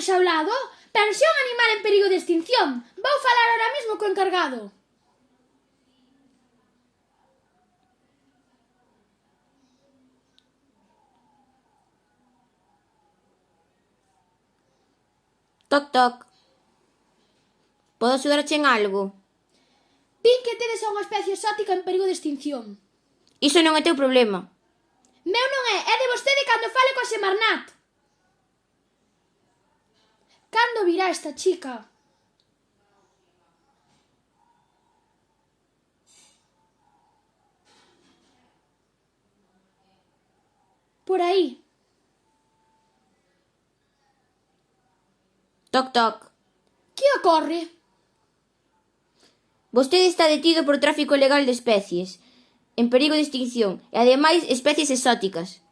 enxaulado, pero se é un animal en perigo de extinción. Vou falar ahora mesmo co encargado. Toc, toc. Podo axudarche en algo? Vin que tedes a unha especie exótica en perigo de extinción. Iso non é teu problema. Meu non é de vostede cando fale coa Semarnat. Cando virá esta chica? Por aí. Toc, toc. Que ocorre? Vostede está detido por tráfico ilegal de especies en perigo de extinción e, ademais, especies exóticas.